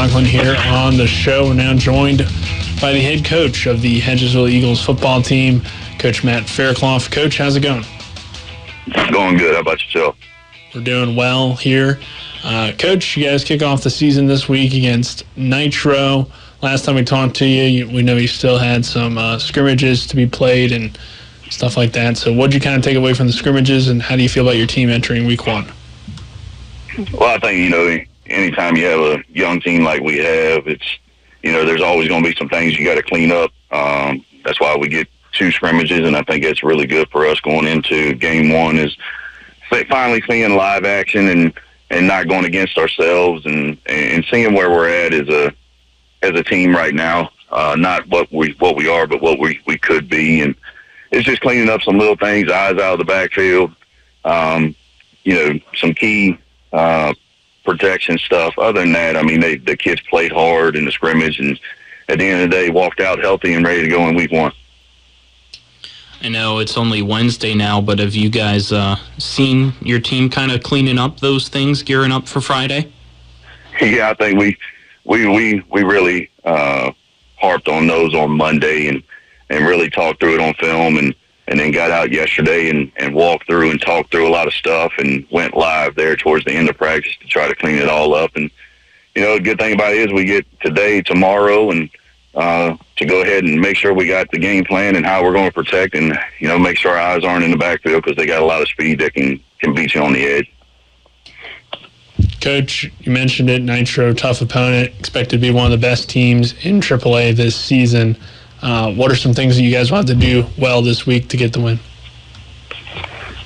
Conklin here on the show. We're now joined by the head coach of the Hedgesville Eagles football team, Coach Matt Faircloth. Coach, how's it going? It's going good. How about yourself? We're doing well here. Coach, you guys kick off the season this week against Nitro. Last time we talked to you, we know you still had some scrimmages to be played and stuff like that. So what did you kind of take away from the scrimmages, and how do you feel about your team entering week one? Well, I think, anytime you have a young team like we have, it's, there's always going to be some things you got to clean up. That's why we get 2 scrimmages, and I think that's really good for us going into game one, is finally seeing live action and not going against ourselves and seeing where we're at as a team right now. Not what we are, but what we could be. And it's just cleaning up some little things, eyes out of the backfield, some key protection stuff. Other than that, the kids played hard in the scrimmage, and at the end of the day, walked out healthy and ready to go in week one. I know it's only Wednesday now, but have you guys seen your team kind of cleaning up those things, gearing up for Friday? Yeah, I think we really harped on those on Monday and really talked through it on film, and then got out yesterday and walked through and talked through a lot of stuff and went live there towards the end of practice to try to clean it all up. And, the good thing about it is we get today, tomorrow, and to go ahead and make sure we got the game plan and how we're going to protect and, make sure our eyes aren't in the backfield, because they got a lot of speed that can beat you on the edge. Coach, you mentioned it, Nitro, tough opponent, expected to be one of the best teams in AAA this season. What are some things that you guys want to do well this week to get the win?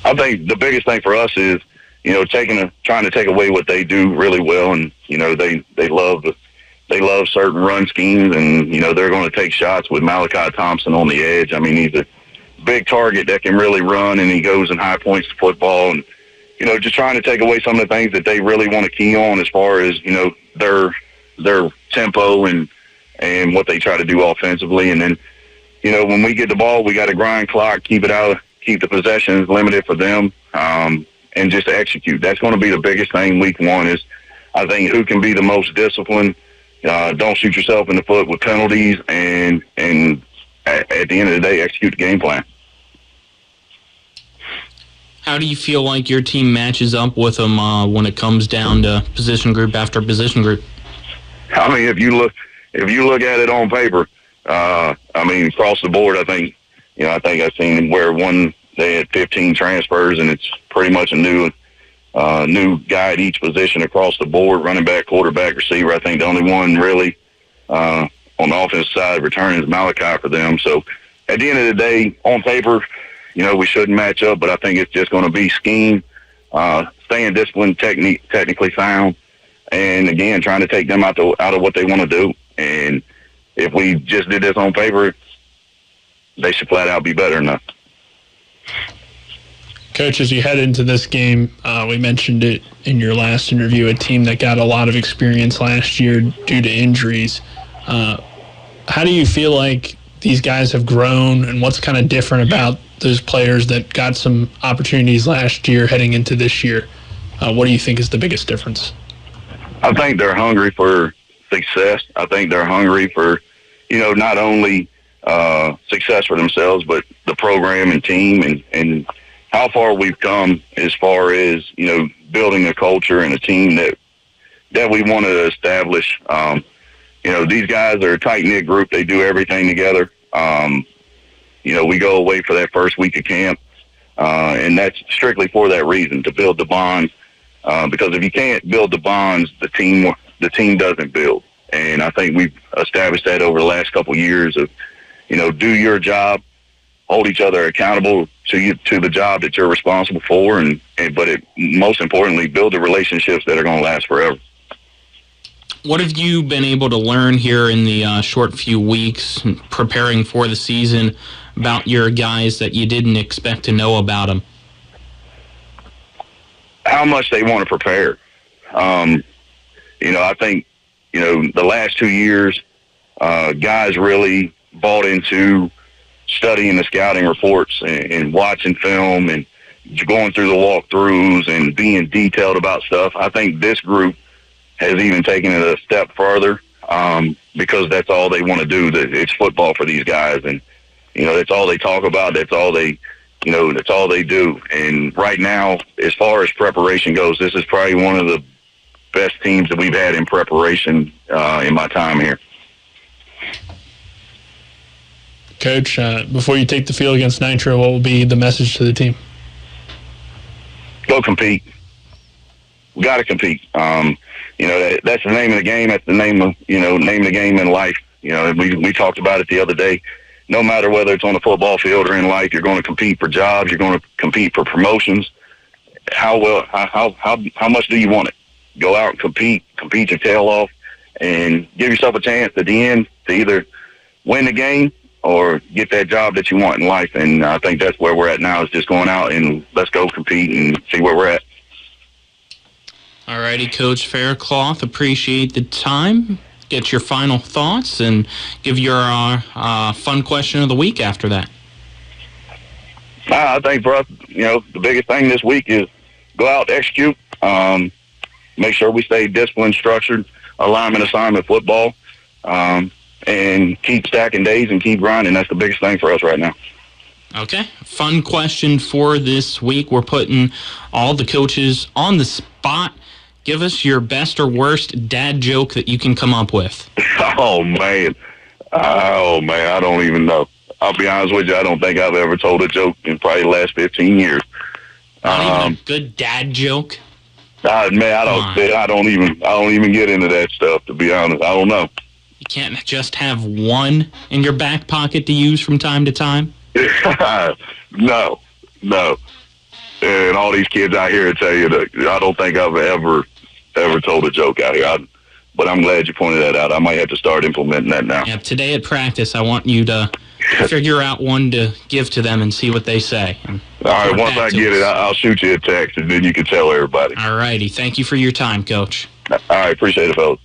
I think the biggest thing for us is, trying to take away what they do really well. And, they love certain run schemes, and, they're going to take shots with Malachi Thompson on the edge. He's a big target that can really run, and he goes in high points to football. And, just trying to take away some of the things that they really want to key on as far as, their tempo and what they try to do offensively. And then, when we get the ball, we got to grind clock, keep the possessions limited for them, and just execute. That's going to be the biggest thing week one, is I think who can be the most disciplined. Don't shoot yourself in the foot with penalties, and at the end of the day, execute the game plan. How do you feel like your team matches up with them when it comes down to position group after position group? If you look at it on paper, across the board, I think I've seen where they had 15 transfers, and it's pretty much a new guy at each position across the board, running back, quarterback, receiver. I think the only one really on the offensive side returning is Malachi for them. So at the end of the day, on paper, we shouldn't match up, but I think it's just going to be scheme, staying disciplined, technically sound, and again, trying to take them out of what they want to do. And if we just did this on paper, they should flat out be better than us. Coach, as you head into this game, we mentioned it in your last interview, a team that got a lot of experience last year due to injuries. How do you feel like these guys have grown, and what's kind of different about those players that got some opportunities last year heading into this year? What do you think is the biggest difference? I think they're hungry for success. I think they're hungry for, not only success for themselves, but the program and team and how far we've come as far as, building a culture and a team that we want to establish. These guys are a tight-knit group. They do everything together. We go away for that first week of camp, and that's strictly for that reason, to build the bonds. Because if you can't build the bonds, the team doesn't build. And I think we've established that over the last couple of years of, do your job, hold each other accountable to the job that you're responsible for, but most importantly, build the relationships that are going to last forever. What have you been able to learn here in the short few weeks preparing for the season about your guys that you didn't expect to know about them? How much they want to prepare. I think, the last 2 years, guys really bought into studying the scouting reports and watching film and going through the walkthroughs and being detailed about stuff. I think this group has even taken it a step further, because that's all they want to do. It's football for these guys, and that's all they talk about. That's all they do. And right now, as far as preparation goes, this is probably one of the best teams that we've had in preparation in my time here. Coach, before you take the field against Nitro, what will be the message to the team? Go compete. We got to compete. That's the name of the game. That's the name of the game in life. We talked about it the other day. No matter whether it's on the football field or in life, you're going to compete for jobs. You're going to compete for promotions. How much do you want it? Go out and compete your tail off, and give yourself a chance at the end to either win the game or get that job that you want in life. And I think that's where we're at now, is just going out and let's go compete and see where we're at. All righty, Coach Faircloth, appreciate the time. Get your final thoughts and give your fun question of the week after that. I think for us, the biggest thing this week is go out, execute, make sure we stay disciplined, structured, alignment, assignment football, and keep stacking days and keep grinding. That's the biggest thing for us right now. Okay. Fun question for this week. We're putting all the coaches on the spot. Give us your best or worst dad joke that you can come up with. Oh, man, I don't even know. I'll be honest with you, I don't think I've ever told a joke in probably the last 15 years. Not even a good dad joke? Man, I don't even get into that stuff, to be honest. I don't know. You can't just have one in your back pocket to use from time to time? No. And all these kids out here tell you that I don't think I've ever told a joke out here. But I'm glad you pointed that out. I might have to start implementing that now. Yeah, today at practice, I want you to figure out one to give to them and see what they say. All right, once I get it, I'll shoot you a text, and then you can tell everybody. All righty. Thank you for your time, Coach. All right, appreciate it, fellas.